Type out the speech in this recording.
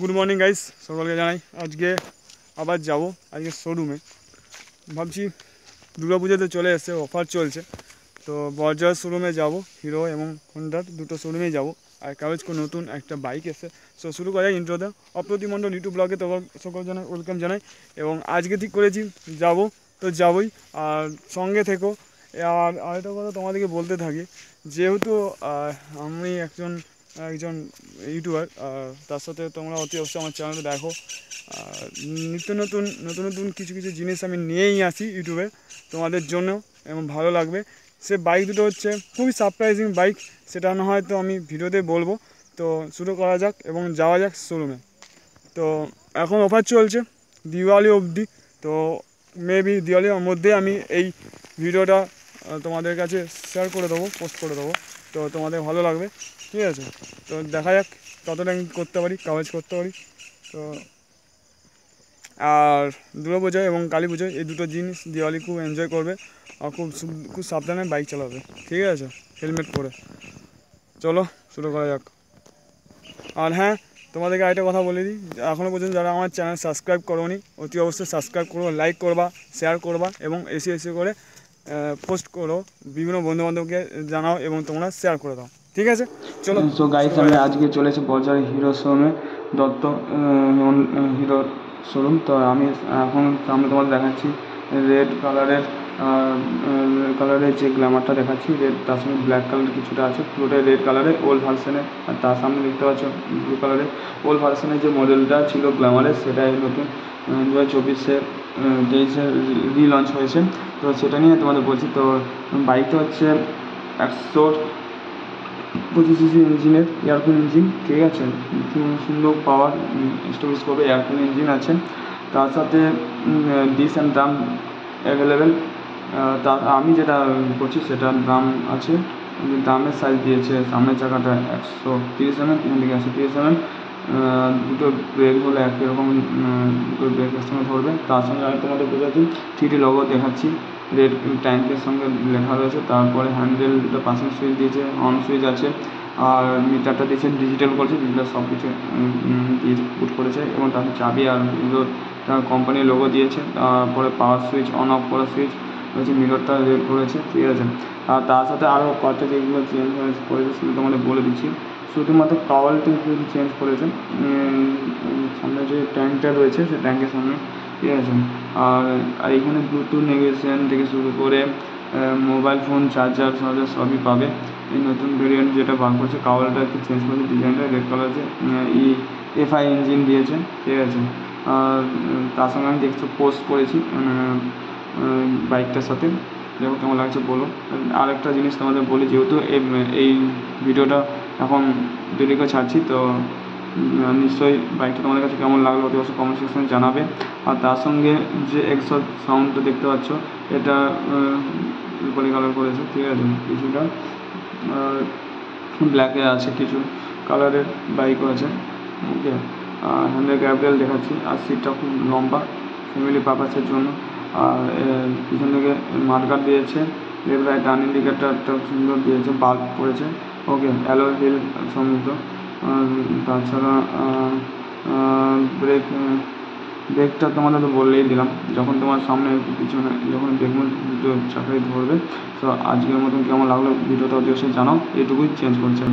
Good morning guys, সকলকে জানাই। আজকে আবার যাব আজকে শোরুমে। ভাবছি দুর্গাপুজোতে চলে এসছে, অফার চলছে, তো বরজার শোরুমে যাব। হিরো এবং হন্ডার দুটো শোরুমেই যাব। আর কাগজকে নতুন একটা বাইক এসে, সো শুরু করা যায় ইন্ট্রোতে। অপ্রতিমণ্ডল ইউটিউব ব্লগে তোমার সকল জানাই ওয়েলকাম জানাই। এবং আজকে ঠিক করেছি যাব, তো যাবই, আর সঙ্গে থেকো। আর আরেকটা কথা তোমাদেরকে বলতে থাকি, যেহেতু আমি একজন একজন ইউটিউবার, তার সাথে তোমরা অতি অবশ্যই আমার চ্যানেলে দেখো। আর নিত্য নতুন নতুন নতুন কিছু কিছু জিনিস আমি নিয়েই আসি ইউটিউবে তোমাদের জন্য, এবং ভালো লাগবে। সে বাইক দুটো হচ্ছে খুবই সারপ্রাইজিং বাইক, সেটা না হয়তো আমি ভিডিওতে বলবো। তো শুরু করা যাক এবং যাওয়া যাক শোরুমে। তো এখন অফার চলছে দিওয়ালি অবধি, তো মেবি দিওয়ালির মধ্যে আমি এই ভিডিওটা তোমাদের কাছে শেয়ার করে দেবো, পোস্ট করে দেবো, তো তোমাদের ভালো লাগবে। ঠিক আছে, তো দেখা যাক কতটা আমি করতে পারি, কাভারেজ করতে পারি। তো আর দুর্গাপুজো এবং কালী পুজো এই দুটো জিনিস দিওয়ালি খুব এনজয় করবে, আর খুব সাবধানে বাইক চালাবে। ঠিক আছে, হেলমেট পরে। চলো শুরু করা যাক। আর হ্যাঁ, তোমাদেরকে আরেকটা কথা বলে দিই, এখনও পর্যন্ত যারা আমার চ্যানেল সাবস্ক্রাইব করোনি, অতি অবশ্যই সাবস্ক্রাইব করো, লাইক করবা, শেয়ার করবা, এবং এসে করে পোস্ট করো, বিভিন্ন বন্ধুবান্ধবকে জানাও এবং তোমরা শেয়ার করে দাও। ঠিক আছে, চলো। সো গাইস, আমি আজকে চলেছি বজার হিরো শোরুমে, দত্ত হিরো শোরুম। তো আমি এখন সামনে তোমাদের দেখাচ্ছি রেড কালারের যে গ্ল্যামারটা দেখাচ্ছি, রেড, তার সঙ্গে ব্ল্যাক কালার কিছুটা আছে, পুরোটাই রেড কালারের ওল্ড ভার্সনের। আর তার সামনে দেখতে পাচ্ছ ব্লু কালারের ওল্ড ভার্সনের যে মডেলটা ছিল গ্ল্যামারের, সেটাই নতুন 2024-এ যেই রিলঞ্চ হয়েছে। তো সেটা নিয়ে তোমাদের বলছি। তো বাইকটা হচ্ছে 125 ইঞ্জিনের এয়ারকুল ইঞ্জিন। ঠিক আছে, সুন্দর পাওয়ার স্টোরেজ করবে, এয়ারকুল ইঞ্জিন আছে। তার সাথে ডিস অ্যান্ড ড্রাম অ্যাভেলেবেল। আমি যেটা করছি সেটা ড্রাম আছে, ড্রামের সাইজ দিয়েছে সামনের চাকাটা 130 mm, এখান থেকে 130 mm। দুটো ব্রেক হলে একই রকম, দুটো ব্রেক একসঙ্গে ধরবে। তার সঙ্গে আমি তোমাদের বোঝাচ্ছি 3D লোগো দেখাচ্ছি, রেড ট্যাঙ্কের সঙ্গে লেখা রয়েছে। তারপরে হ্যান্ডেল দুটো পাশে সুইচ দিয়েছে, অন সুইচ আছে। আর মিটারটা দিয়েছে ডিজিটাল করেছে, ডিজিটাল সব কিছু দিয়ে পুট করেছে। এবং তাতে চাবি আর কোম্পানির লোগো দিয়েছে। তারপরে পাওয়ার সুইচ, অন অফ করার সুইচ হচ্ছে, মিররটা রেড করেছে। ঠিক আছে, আর তার সাথে আরও কয়েকটা যেগুলো চেঞ্জ করেছে সেগুলো তোমাদের বলে দিচ্ছি। শুধুমাত্র কাওয়ালটি চেঞ্জ করেছে, সামনে যে ট্যাঙ্কটা রয়েছে সেই ট্যাঙ্কের সামনে। ঠিক আছে, আর এখানে ব্লুটুথ নেভিগেশন থেকে শুরু করে মোবাইল ফোন চার্জার সবই পাবে। এই নতুন ভেরিয়েন্ট যেটা বার করছে, কাওয়ালটা একটু চেঞ্জ করেছে, ডিজাইনটা রেড কালার যে FI ইঞ্জিন দিয়েছে। ঠিক আছে, আর তার সঙ্গে আমি দেখছি পোস্ট করেছি বাইকটার সাথে, দেখো কেমন লাগছে বলো। আর একটা জিনিস তোমাদের বলি, যেহেতু এই ভিডিওটা এখন দেরি করে ছাড়ছি, তো নিশ্চয়ই বাইকটা তোমাদের কাছে কেমন লাগলো অতি অবশ্যই কমেন্ট সেকশনে জানাবে। আর তার সঙ্গে যে এক্সস্ট সাউন্ডটা দেখতে পাচ্ছ, এটা রুপালি কালার করেছে। ঠিক আছে, কিছুটা ব্ল্যাকে আছে, কিছু কালারের বাইকও আছে। ওকে, হ্যান্ডেল গ্যাব্রেল দেখাচ্ছি। আর সিটটা খুব লম্বা, ফ্যামিলি পারপাসের জন্য। আর পিছন থেকে মার্কার দিয়েছে, লেফট রাইট টার্ন ইন্ডিকেটারটা সুন্দর দিয়েছে, বাল্ব করেছে। ওকে, অ্যালয় হুইল সমৃদ্ধ। তাছাড়া ব্রেকটা তোমাদের তো বললেই দিলাম, যখন তোমার সামনে পিছনে যখন দেখবেন দুটো চাকাই ধরবে। তো আজকের মতন কেমন লাগলো ভিডিওটা অবশ্যই জানাও, এটুকুই চেঞ্জ করছে।